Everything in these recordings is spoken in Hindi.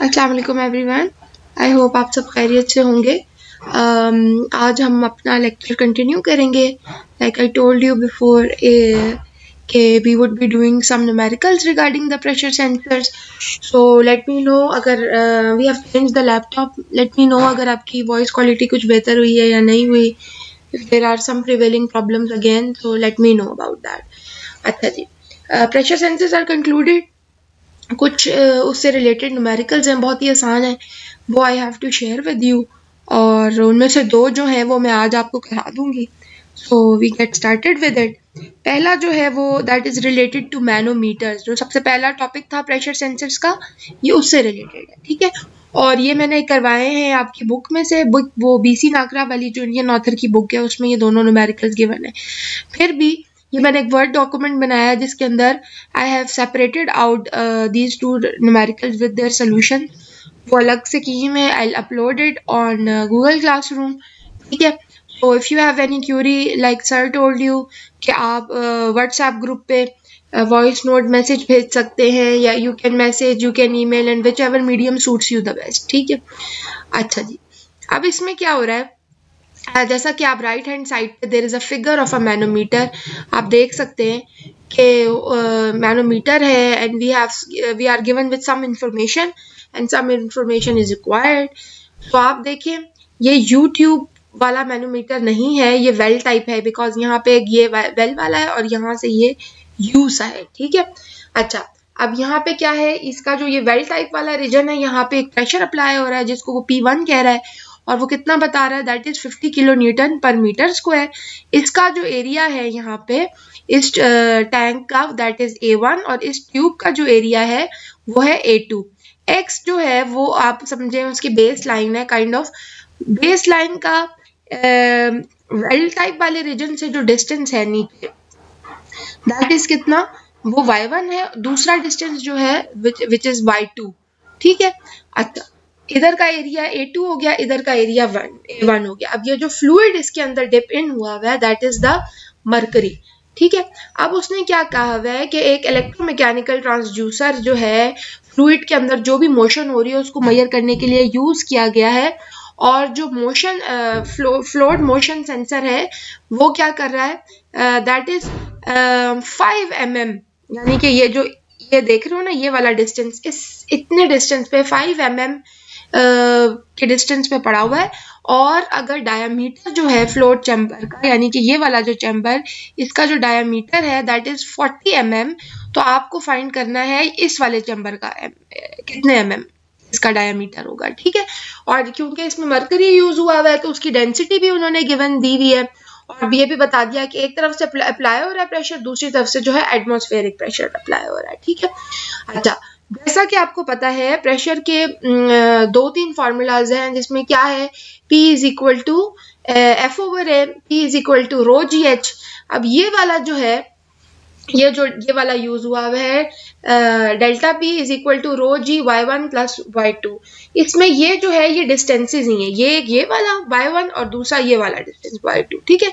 अस्सलाम वालेकुम एवरीवन। आई होप आप सब खैरियत से होंगे। आज हम अपना लेक्चर कंटिन्यू करेंगे। Like I told you before कि we would be doing some numericals regarding the pressure sensors. So let me know अगर we have change the laptop, let me know अगर आपकी वॉइस क्वालिटी कुछ बेहतर हुई है या नहीं हुई। If there are some prevailing problems again, so let me know about that. अच्छा जी, प्रेशर सेंसर्स आर कंक्लूडेड। कुछ उससे रिलेटेड न्यूमेरिकल्स हैं, बहुत ही आसान है, वो I have to share with you, और उनमें से दो जो हैं वो मैं आज आपको करा दूंगी। So we get started with it. पहला जो है वो that is related to manometers. जो सबसे पहला टॉपिक था प्रेशर सेंसर्स का, ये उससे रिलेटेड है, ठीक है। और ये मैंने करवाए हैं आपकी बुक में से, बुक वो BC नागरा वाली जो इंडियन ऑथर की बुक है, उसमें ये दोनों न्यूमेरिकल्स गिवन है। फिर भी ये मैंने एक वर्ड डॉक्यूमेंट बनाया जिसके अंदर I have separated out these two numericals with their solution. वो अलग से की है, I upload it on Google classroom, ठीक है। So if you have any Curie, like sir told you कि आप व्हाट्सएप ग्रुप पे वॉइस नोट मैसेज भेज सकते हैं, या you can message, you can email, and which ever medium suits you the best, ठीक है। अच्छा जी, अब इसमें क्या हो रहा है, जैसा कि आप राइट हैंड साइड पे there is a figure of a manometer, आप देख सकते हैं कि मैनोमीटर है and we are given with some information and some information is required. तो आप देखिए, ये यूट्यूब वाला मैनोमीटर नहीं है, ये वेल टाइप है, बिकॉज यहाँ पे ये वेल वाला है और यहाँ से ये यू सा है, ठीक है। अच्छा, अब यहाँ पे क्या है, इसका जो ये वेल टाइप वाला रीजन है, यहाँ पे एक प्रेशर अप्लाई हो रहा है जिसको वो P1 कह रहा है, और वो कितना बता रहा है, दैट इज 50 किलो न्यूटन पर मीटर स्क्वायर। इसका जो एरिया है यहाँ पे इस टैंक का, दैट इज A1, और इस ट्यूब का जो एरिया है वो है A2। X जो है वो आप समझे उसकी बेस लाइन है, काइंड ऑफ बेस लाइन का वेल टाइप वाले रीजन से जो डिस्टेंस है नीचे, दैट इज कितना, वो Y1 है। दूसरा डिस्टेंस जो है विच इज Y2, ठीक है। अच्छा, इधर का एरिया A2 हो गया, इधर का एरिया A1 हो गया। अब ये जो फ्लूइड इसके अंदर डिप इन हुआ हुआ है, दैट इज द मरकरी, ठीक है। अब उसने क्या कहा हुआ है कि एक इलेक्ट्रोमैकेनिकल ट्रांसड्यूसर जो है फ्लूइड के अंदर जो भी मोशन हो रही है उसको मेजर करने के लिए यूज किया गया है, और जो मोशन फ्लोट मोशन सेंसर है वो क्या कर रहा है, दैट इज 5 mm, यानी कि ये जो ये देख रहे हो ना, ये वाला डिस्टेंस, इस इतने डिस्टेंस पे 5 mm के डिस्टेंस पे पड़ा हुआ है। और अगर डायामीटर जो है फ्लोट चैम्बर का, यानी कि ये वाला जो चैम्बर, इसका जो डायामीटर है दैट इज 40 mm, तो आपको फाइंड करना है इस वाले चैम्बर का कितने mm इसका डायामीटर होगा, ठीक है। और क्योंकि इसमें मरकरी यूज हुआ है तो उसकी डेंसिटी भी उन्होंने गिवन दी हुई है, और ये भी बता दिया कि एक तरफ से अप्लाई हो रहा है प्रेशर, दूसरी तरफ से जो है एटमॉस्फेरिक प्रेशर अप्लाई हो रहा है, ठीक है। अच्छा, जैसा कि आपको पता है प्रेशर के 2-3 फार्मूलाज हैं, जिसमें क्या है, P is equal to F/A, P is equal to rho GH। अब ये वाला जो है, ये वाला यूज हुआ है delta P is equal to rho G Y1 plus Y2। इसमें ये जो है ये डिस्टेंसेस ही है, ये वाला Y1 और दूसरा ये वाला डिस्टेंस Y2, ठीक है।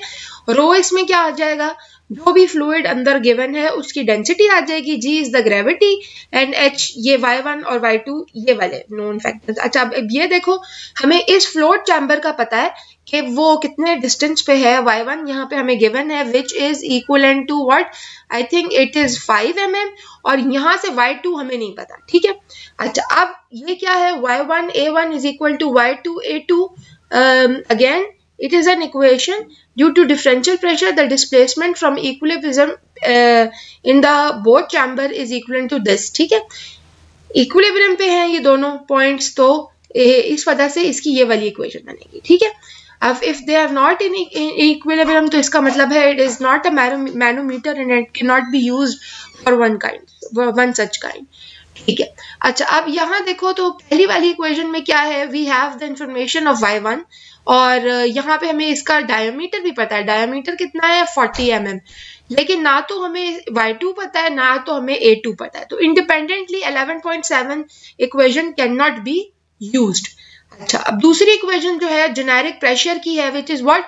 रो इसमें क्या आ जाएगा, जो भी फ्लूइड अंदर गिवन है उसकी डेंसिटी आ जाएगी, G is the gravity, and H ये Y1 और Y2 ये वाले नोन फैक्टर्स। अच्छा, अब ये देखो, हमें इस फ्लोट चैम्बर का पता है कि वो कितने डिस्टेंस पे है, Y1 यहाँ पे हमें गिवन है, which is equivalent to what, I think it is 5 mm, और यहाँ से Y2 हमें नहीं पता, ठीक है। अच्छा, अब ये क्या है, Y1 A1 is equal to Y2 A2। Again it is an equation due to differential pressure, the displacement from equilibrium in the both chamber is equivalent to this, ठीक है। इक्विलिब्रियम पे हैं ये दोनों पॉइंट्स, तो इस वजह से इसकी ये वाली इक्वेशन बनेगी, ठीक है। अब if they are not in equilibrium, तो इसका मतलब है it is not a manometer and it can not be used for one such kind, ठीक है। अच्छा, अब यहाँ देखो तो पहली वाली इक्वेशन में क्या है, we have the information of Y1, और यहाँ पे हमें इसका डायमीटर भी पता है, डायमीटर कितना है 40 mm, लेकिन ना तो हमें Y2 पता है ना तो हमें A2 पता है, तो independently 11.7 equation can not be used. अच्छा, अब दूसरी इक्वेशन जो है जेनेरिक प्रेशर की है, which is what,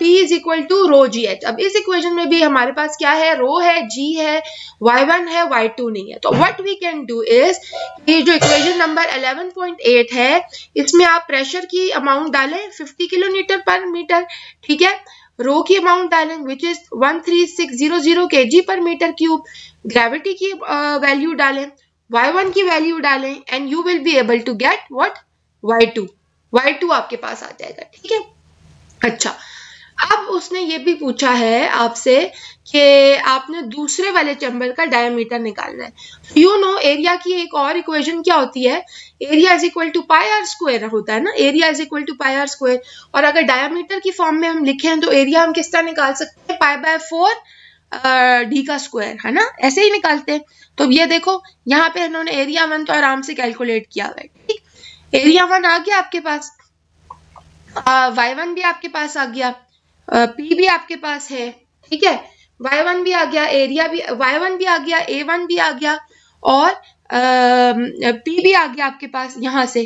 P is equal to rho g h. अब इस इक्वेशन में भी हमारे पास क्या है, रो है, G है, Y1 है, Y2 नहीं है। तो what we can do is, ये जो इक्वेशन नंबर 11.8 है, इसमें आप प्रेशर की अमाउंट डालें 50 किलोमीटर पर मीटर, ठीक है, रो की अमाउंट डालें which is 13600 kg per metre cube, gravity की वैल्यू डालें, Y1 की वैल्यू डालें, and you will be able to get what, Y2 आपके पास आ जाएगा, ठीक है। अच्छा, अब उसने ये भी पूछा है आपसे कि आपने दूसरे वाले चैम्बर का डायमीटर निकालना है। यू नो एरिया की एक और इक्वेशन क्या होती है, area is equal to pi r square होता है ना, area is equal to pi r square. और अगर डायमीटर की फॉर्म में हम लिखें तो एरिया हम किस तरह निकाल सकते हैं, पाई बाय 4 डी का स्क्वायर, है ना, ऐसे ही निकालते हैं। तो ये देखो यहाँ पे इन्होंने एरिया 1 तो आराम से कैलकुलेट किया हुआ है, ठीक, एरिया 1 आ गया आपके पास, Y1 भी आपके पास आ गया, P भी आपके पास है, ठीक है, Y1 भी आ गया, एरिया भी Y1 भी आ गया, A1 भी आ गया, और P भी आ गया आपके पास, यहाँ से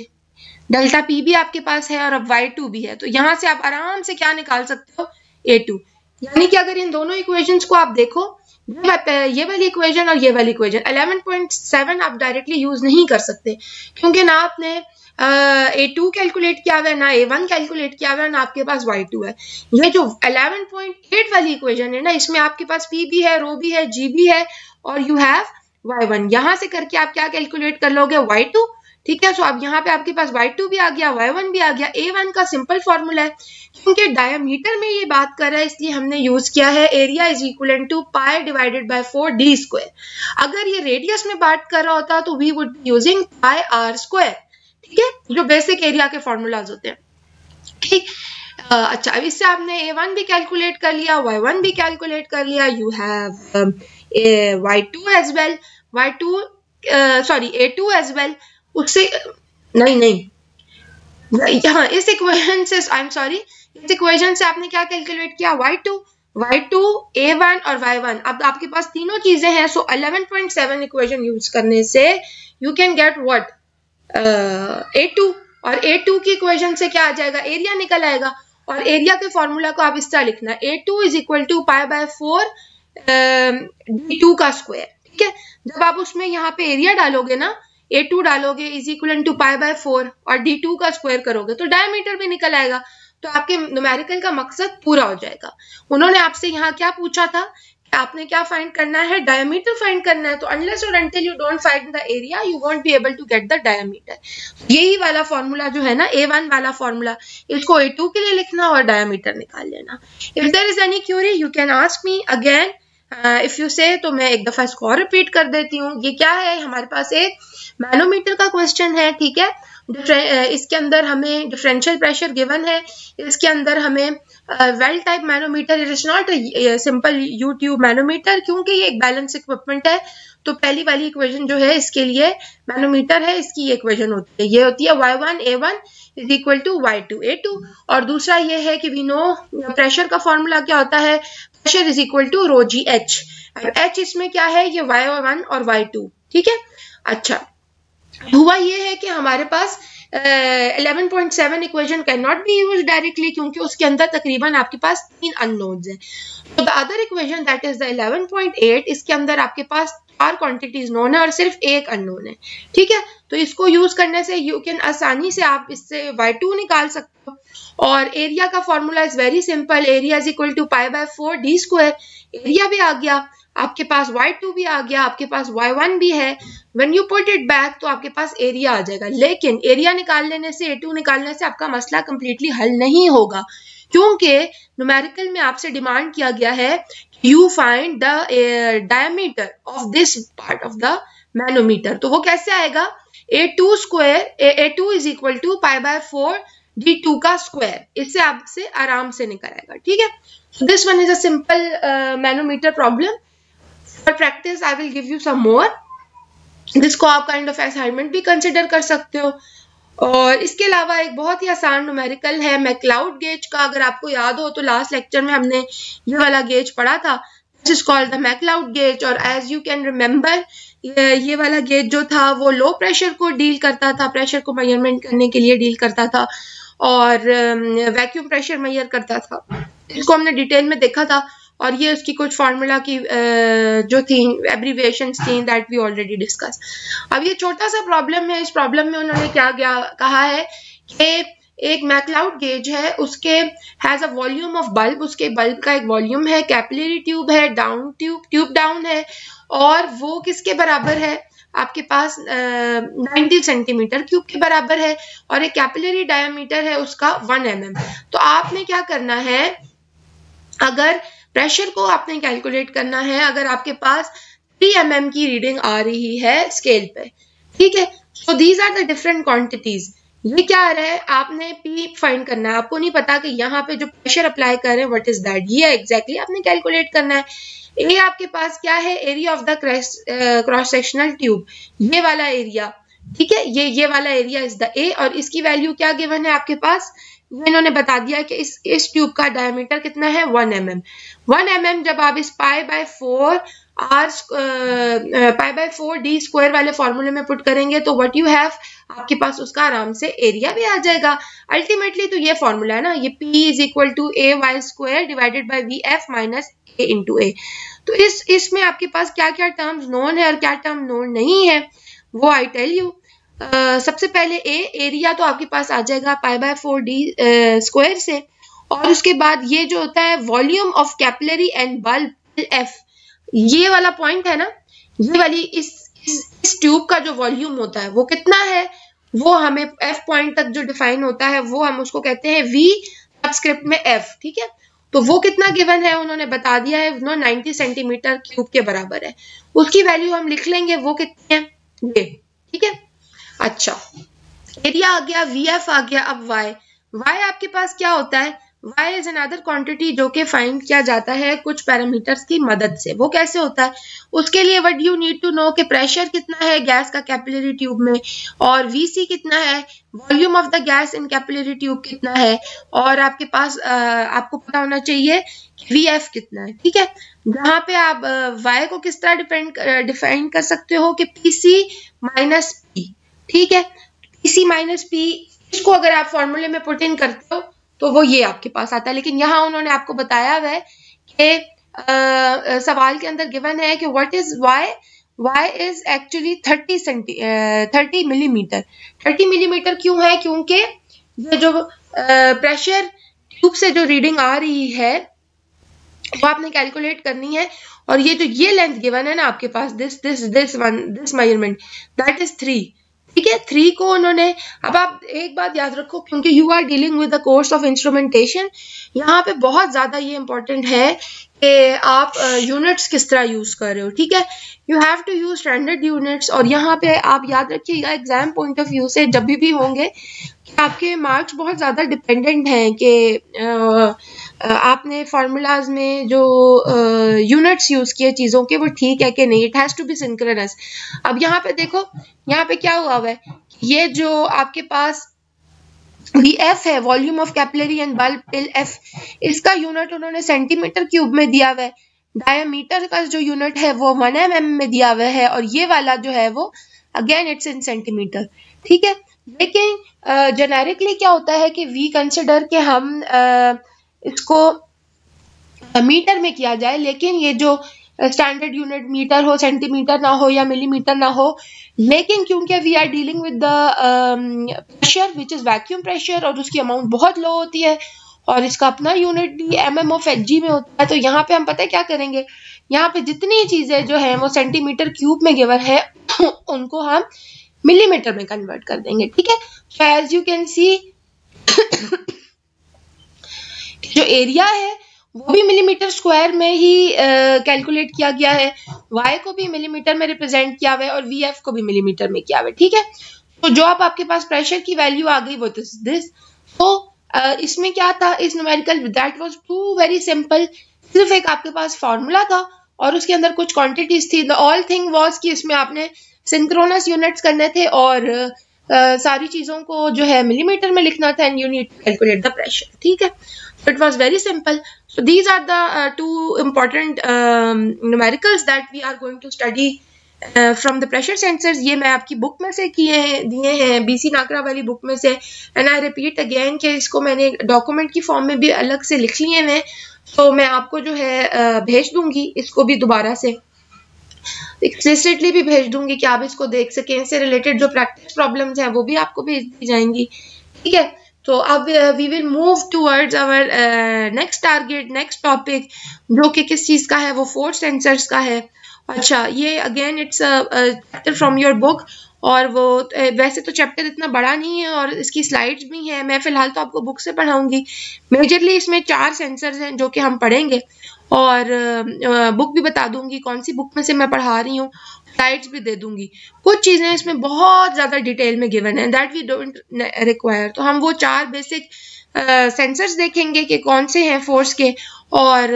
डेल्टा P भी आपके पास है, और अब Y2 भी है। तो यहाँ से आप आराम से क्या निकाल सकते हो, A2। यानी कि अगर इन दोनों इक्वेशंस को आप देखो, ये वाली इक्वेशन और ये वाली इक्वेशन, 11.7 आप डायरेक्टली यूज नहीं कर सकते, क्योंकि ना आपने A2 कैलकुलेट किया हुआ है, ना A1 कैलकुलेट किया हुआ है, ना आपके पास Y2 है। ये जो 11.8 वाली इक्वेशन है ना, इसमें आपके पास P भी है, रो भी है, G भी है, और यू हैव Y1। यहाँ से करके आप क्या कैलकुलेट कर लोगे, Y2, ठीक है। सो अब यहाँ पे आपके पास Y2 भी आ गया, Y1 भी आ गया। A1 का सिंपल फॉर्मूला है, क्योंकि डायमीटर में ये बात कर रहा है इसलिए हमने यूज किया है area is equal to pi divided by 4 d square. अगर ये रेडियस में बात कर रहा होता तो we would be using pi r square, ठीक है, जो बेसिक एरिया के फॉर्मूलाज होते हैं, ठीक। अच्छा, अब इससे आपने A1 भी कैलकुलेट कर लिया, Y1 भी कैलकुलेट कर लिया, you have Y2 as well, A2 as well. उससे नहीं यहाँ इस इक्वेशन से, आई एम सॉरी, इस इक्वेशन से आपने क्या कैलकुलेट किया, Y2, A1 और Y1। अब आपके पास तीनों चीजें हैं, सो 11.7 इक्वेशन यूज करने से you can get what, A2, और A2 की इक्वेशन से क्या आ जाएगा, एरिया निकल आएगा। और एरिया के फॉर्मूला को आप इस तरह लिखना, A2 is equal to pi by 4 D2 का स्क्वायर, ठीक है। जब आप उसमें यहाँ पे एरिया डालोगे ना, A2 डालोगे is equal to pi by 4 और D2 का स्क्वायर करोगे तो डायमीटर भी निकल आएगा, तो आपके न्यूमेरिकल का मकसद पूरा हो जाएगा। उन्होंने आपसे यहाँ क्या पूछा था, आपने क्या फाइंड करना है, डायमीटर फाइंड करना है। तो अनलेस और until you don't find the area you won't be able to get the diameter. यही वाला फॉर्मूला जो है ना, A1 वाला फॉर्मूला, इसको A2 के लिए लिखना और डायमीटर निकाल लेना। If there is any query you can ask me again, if you say, तो मैं एक दफा इसको और रिपीट कर देती हूँ। ये क्या है, हमारे पास एक मैनोमीटर का क्वेश्चन है, ठीक है। इसके अंदर हमें डिफरेंशियल प्रेशर गिवन है, इसके अंदर हमें well type manometer, it is not simple you tube manometer, क्योंकि ये एक बैलेंस इक्विपमेंट है। तो पहली वाली इक्वेशन जो है इसके लिए मैनोमीटर है, इसकी ये इक्वेशन होती है, ये होती है Y1 A1 is equal to Y2 A2। और दूसरा ये है कि वी नो प्रेशर का फॉर्मूला क्या होता है, pressure is equal to rho g h. H इसमें क्या है, ये Y1 और Y2, ठीक है। अच्छा, हुआ ये है कि हमारे पास 11.7 equation can not be used directly, क्योंकि उसके अंदर तकरीबन आपके पास 3 अननोन्स हैं। तो the other equation that is the 11.8, इसके अंदर आपके पास 4 क्वांटिटीज नोन है और सिर्फ एक अननोन है, ठीक है। तो इसको यूज करने से यू कैन आसानी से आप इससे Y2 निकाल सकते हो। और एरिया का formula is very simple, area is equal to pi by 4 d square. Area भी आ गया आपके पास, Y2 भी आ गया आपके पास, Y1 भी है। When you put it back तो आपके पास एरिया आ जाएगा। लेकिन एरिया निकाल लेने से, A2 निकालने से आपका मसला कंप्लीटली हल नहीं होगा, क्योंकि न्यूमेरिकल में आपसे डिमांड किया गया है you find the diameter of this part of the manometer. तो वो कैसे आएगा, A2 square, A2 is equal to pi by 4 D2 का स्क्वायर, इससे आपसे आराम से निकल आएगा, ठीक है। So this one is a simple manometer problem. For practice I will give you some more. जिसको आप काइंड ऑफ असाइनमेंट भी कंसिडर कर सकते हो। और इसके अलावा एक बहुत ही आसान न्यूमेरिकल है मैक्लाउड गेज का। अगर आपको याद हो तो लास्ट लेक्चर में हमने ये वाला गेज पढ़ा था, this is called the McLeod gauge. और एज यू कैन रिमेम्बर, ये वाला गेज जो था वो लो प्रेशर को डील करता था, प्रेशर को मेजरमेंट करने के लिए डील करता था। और वैक्यूम प्रेशर मेजर करता था। इसको हमने डिटेल में देखा था और ये उसकी कुछ फार्मूला की जो थी एब्रीविएशंस थी दैट वी ऑलरेडी डिस्कस। अब ये छोटा सा प्रॉब्लम है, इस प्रॉब्लम में उन्होंने क्या कहा है कि एक मैकलाउड गेज है, उसके has a volume of bulb, उसके बल्ब का एक वॉल्यूम है, कैपिलरी ट्यूब है, डाउन ट्यूब डाउन है, और वो किसके बराबर है आपके पास 90 सेंटीमीटर क्यूब के बराबर है, और एक कैपिलरी डायमीटर है उसका 1 mm। तो आपने क्या करना है, अगर प्रेशर को आपने कैलकुलेट करना है, अगर आपके पास 3 mm की रीडिंग आ रही है स्केल पे, ठीक है, so these are the different quantities. ये क्या आ रहा है, आपने पी फाइंड करना है, आपको नहीं पता कि यहाँ पे जो प्रेशर अप्लाई कर रहे हैं व्हाट इज दैट, ये एग्जैक्टली आपने कैलकुलेट करना है। ए आपके पास क्या है, area of the cross sectional tube, ये वाला एरिया, ठीक है, ये वाला एरिया इज द ए, और इसकी वैल्यू क्या गिवन है आपके पास, इन्होंने बता दिया कि इस ट्यूब का डायमीटर कितना है 1 mm। 1 mm जब आप इस पाई बाय 4 डी स्क्वायर वाले फॉर्मूले में पुट करेंगे तो व्हाट यू हैव, आपके पास उसका आराम से एरिया भी आ जाएगा। अल्टीमेटली तो ये फॉर्मूला है ना, ये P is equal to A Y square divided by V F minus A into A. तो इसमें आपके पास क्या क्या टर्म्स नोन है और क्या टर्म नोन नहीं है वो आई टेल यू। सबसे पहले एरिया तो आपके पास आ जाएगा पाई बाय 4 डी स्क्वायर से, और उसके बाद ये जो होता है volume of capillary and bulb F, ये वाला पॉइंट है ना, ये वाली इस ट्यूब का जो वॉल्यूम होता है वो कितना है, वो हमें एफ पॉइंट तक जो डिफाइन होता है वो हम उसको कहते हैं वी सबस्क्रिप्ट में एफ, ठीक है। तो वो कितना गिवन है उन्होंने बता दिया है, 90 सेंटीमीटर क्यूब के बराबर है, उसकी वैल्यू हम लिख लेंगे वो कितनी है ये, ठीक है। अच्छा, एरिया आ गया, वी एफ आ गया, अब वाई आपके पास क्या होता है, y इज अनदर क्वांटिटी जो कि फाइंड किया जाता है कुछ पैरामीटर्स की मदद से। वो कैसे होता है, उसके लिए what you need to know कि प्रेशर कितना है गैस का कैपिलरी ट्यूब में, और Vc कितना है, volume of the gas in capillary tube कितना है, और आपके पास आपको पता होना चाहिए कि Vf कितना है, ठीक है। जहाँ पे आप y को किस तरह डिफाइन कर सकते हो कि Pc माइनस P, ठीक है, Pc माइनस P, इसको अगर आप फॉर्मूले में पुट इन करते हो तो वो ये आपके पास आता है। लेकिन यहाँ उन्होंने आपको बताया हुआ है कि सवाल के अंदर गिवन है कि what is y is actually 30 millimetre. 30 millimetre क्यों है, क्योंकि ये जो प्रेशर ट्यूब से जो रीडिंग आ रही है वो आपने कैलकुलेट करनी है, और ये लेंथ गिवन है ना आपके पास, दिस मेजरमेंट दैट इज 3, ठीक है। 3 को उन्होंने, अब आप एक बात याद रखो, क्योंकि you are dealing with the course of instrumentation, यहाँ पे बहुत ज्यादा ये इंपॉर्टेंट है कि आप यूनिट्स किस तरह यूज कर रहे हो, ठीक है। You have to use standard units, और यहाँ पे आप याद रखिएगा एग्जाम पॉइंट ऑफ व्यू से जब भी होंगे कि आपके मार्क्स बहुत ज्यादा डिपेंडेंट हैं कि आपने फार्मूलाज में जो यूनिट्स यूज किए चीजों के वो ठीक है कि नहीं, it has to be synchronous. अब यहाँ पे देखो, यहाँ पे क्या हुआ है, ये जो आपके पास Vf है, volume of capillary and bulb till F, इसका यूनिट उन्होंने सेंटीमीटर क्यूब में दिया हुआ है, डायमीटर का जो यूनिट है वो 1 mm में दिया हुआ है, और ये वाला जो है वो अगेन इट्स इन सेंटीमीटर, ठीक है। लेकिन जेनेरिकली क्या होता है कि वी कंसिडर के हम इसको मीटर में किया जाए, लेकिन ये जो स्टैंडर्ड यूनिट मीटर हो, सेंटीमीटर ना हो या मिलीमीटर ना हो, लेकिन क्योंकि we are dealing with the pressure which is vacuum pressure, और उसकी अमाउंट बहुत लो होती है, और इसका अपना यूनिट भी mm ऑफ Hg में होता है, तो यहाँ पे हम पता है क्या करेंगे, यहाँ पे जितनी चीजें जो है वो सेंटीमीटर क्यूब में गिवन है उनको हम मिलीमीटर में कन्वर्ट कर देंगे, ठीक है। So as you can see जो एरिया है वो भी मिलीमीटर स्क्वायर में ही कैलकुलेट किया गया है, y को भी मिलीमीटर में रिप्रेजेंट किया हुआ है, और Vf को भी मिलीमीटर में किया हुआ है, ठीक है। तो जो अब आपके पास प्रेशर की वैल्यू आ गई वो दिस, तो इसमें क्या था, इस numerical that was too very simple, सिर्फ एक आपके पास फॉर्मूला था और उसके अंदर कुछ क्वांटिटीज थी। द ऑल थिंग वाज कि इसमें आपने सिंक्रोनस यूनिट्स करने थे और सारी चीजों को जो है मिलीमीटर में लिखना था, and you need to calculate the pressure, ठीक है। So it was very simple. So these are the two important numericals that we are going to study from the pressure sensors, ये मैं आपकी बुक में से दिए हैं, बीसी नाकरा वाली बुक में से। एंड आई रिपीट अगेन कि इसको मैंने डॉक्यूमेंट की फॉर्म में भी अलग से लिख लिए हैं, तो मैं आपको जो है भेज दूंगी इसको भी, दोबारा से एक्सप्लिसिटली भी भेज दूंगी कि आप इसको देख सकें। इससे रिलेटेड जो प्रैक्टिस प्रॉब्लम्स हैं वो भी आपको भेज दी जाएंगी, ठीक है। तो अब we will move towards our next target, next topic, जो कि किस चीज़ का है, वो फोर्स सेंसर्स का है। अच्छा, ये again it's chapter from your book, और वो वैसे तो चैप्टर इतना बड़ा नहीं है और इसकी स्लाइड्स भी हैं, मैं फिलहाल तो आपको बुक से पढ़ाऊंगी। मेजरली इसमें 4 सेंसर्स हैं जो कि हम पढ़ेंगे, और बुक भी बता दूंगी कौन सी बुक में से मैं पढ़ा रही हूँ, स्लाइड्स भी दे दूंगी। कुछ चीज़ें इसमें बहुत ज़्यादा डिटेल में गिवन है, दैट वी डोंट रिक्वायर। तो हम वो 4 बेसिक सेंसर्स देखेंगे कि कौन से हैं फोर्स के, और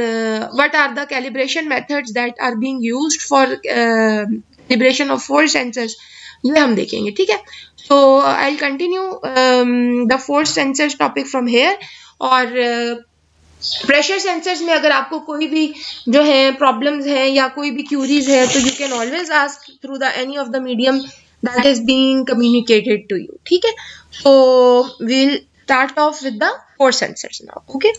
what are the calibration methods that are being used for calibration of force sensors, ये हम देखेंगे, ठीक है। So I will continue the force sensors topic from here. और प्रेशर सेंसर्स में अगर आपको कोई भी जो है प्रॉब्लम्स है या कोई भी क्यूरीज है, तो you can always ask through the any of the medium that is being communicated to you, ठीक है। So we will start off with the force sensors now, okay.